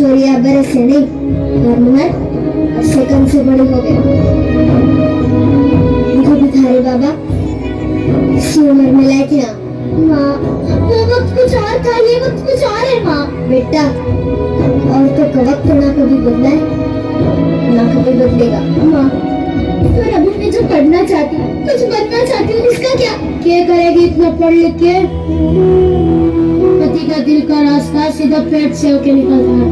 छोरिया बरस से नहीं और उम्र और सेकंड से बड़ी हो गई। देखो भिखारी बाबा इसी उम्र में लाए थे माँ। वो वक्त कुछ और था, ये वक्त कुछ और है माँ। बेटा औरतों का वक्त ना कभी बदला है ना कभी बदलेगा माँ। पर अभी मैं जो पढ़ना चाहती हूँ, कुछ बनना चाहती हूँ, इसका क्या करेगी इतना पढ़ लिख के? पति का दिल का रास्ता सीधा पेट से होके निकलता है।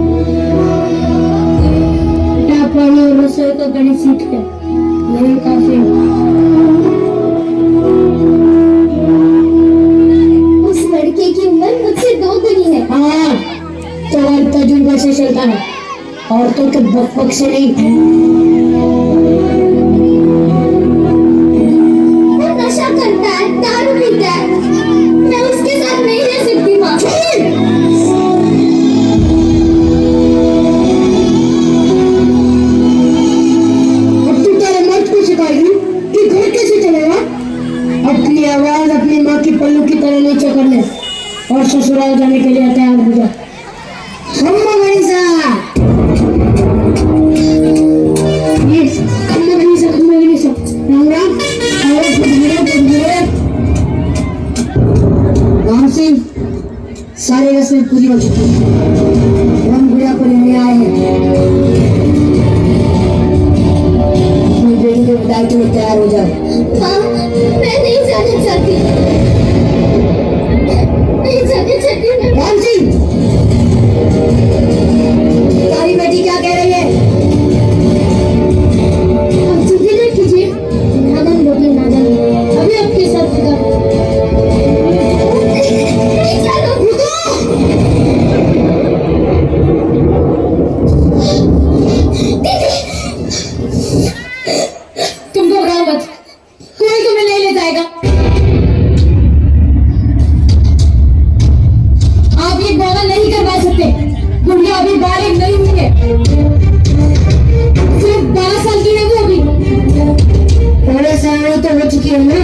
पानी और रसोई को गणित सीख के यही काफी है। उस लड़के की उम्र मुझसे 2 गुनी है। हाँ, तो तजुर्बे से चलता है, औरतों के बकबक से नहीं। वो नशा करता है, दारू पीता है, मैं उसके साथ नहीं रह सकती माँ। अपनी आवाज अपनी माँ की पल्लू की तरह नीचे कर ले और ससुराल जाने के लिए तैयार हो जा। राम सिंह, सारी रस्में पूरी हो चुकी है। हम गुड़िया को लेने आए हैं। अपनी बेटी के विदाई के लिए तैयार हो जाओ। मैं नहीं जाना चाहती, नहीं जाना चाहती। राम सिंह, तुम्हारी बेटी क्या कह रही है? आप चिंता न कीजिए, नादान लोग नादान अभी आपके साथ खुदा। तुम घबराओ मत, कोई तुम्हें नहीं ले जाएगा। आप ये बवाल नहीं करवा सकते, गुड़िया अभी बालिग नहीं हुई है, सिर्फ 12 साल की है वो अभी। 12 साल तो हो चुकी है ना,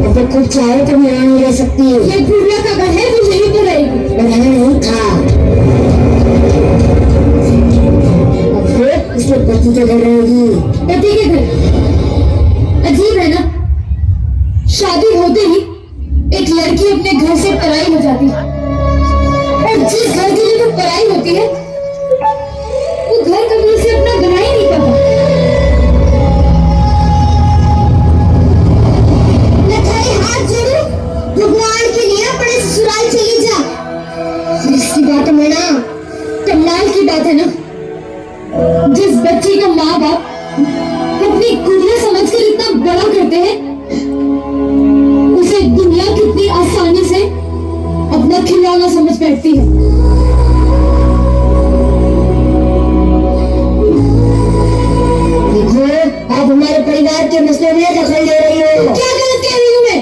अब कुछ चाहे तो यहाँ नहीं रह सकती। ये गुड़िया का घर है, वो यहीं तो रहेगी। घर नहीं था, उसके पति के घर रहेगी। पति के घर? अजीब है ना, शादी होते ही एक लड़की अपने घर से पराई हो जाती है, और जिस घर के लिए वो पराई होती है वो घर कभी उसे अपना बना ही नहीं पाता। हाथ जोड़ो, भगवान के लिए अपने ससुराल चली जा। इसकी बात है ना, कमाल की बात है ना, जिस बच्ची का माँ बाप अपनी गुड़िया समझकर इतना बड़ा करते हैं, उसे दुनिया कितनी आसानी से अपना खिलौना समझ बैठती है। देखो, आप हमारे परिवार के मसले में दखल दे रही हो। क्या गलत कह रही हूँ मैं?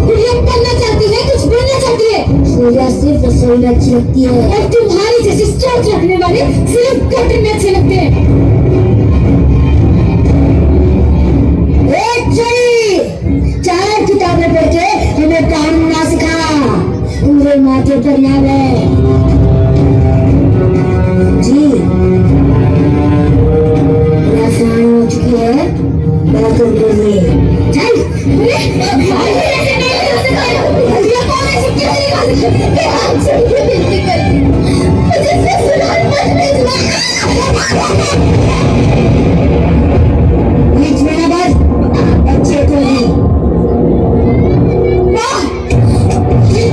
गुड़िया पढ़ना चाहती है, कुछ बनना चाहती है। सूर्या सिर्फ रसोई में अच्छी लगती है, और तुम्हारी जैसे सोच रखने वाले सिर्फ कटन में अच्छे लगते हैं। चार किताबें पढ़ के हमें काम ना सिखा, उंगली माथे पर याद है जी। आसान हो चुकी है बातों के लिए। बीच में ना बस बच्चे को ही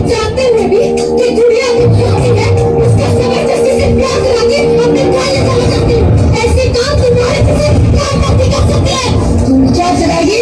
जानते हुए भी कि गुड़िया है, उसका जबरदस्ती से प्यार करा के अपने घर ले जाना चाहती हूँ। ऐसे काम तुम्हारे किसी काम नहीं कर सकते। तुम क्या चलाएगी?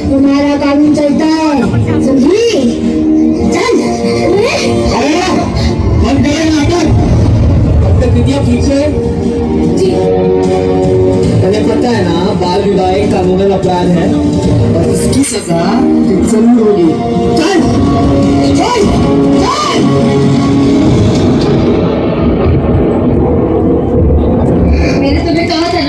तुम्हारा कानून चलता है, समझी? चल बंद करें नाटक। अब तक विद्या ठीक है जी। तुम्हें पता है ना बाल विवाह एक कानूनन अपराध है और इसकी सजा जरूर होगी। चल चल चल। मैंने तुम्हें कहा था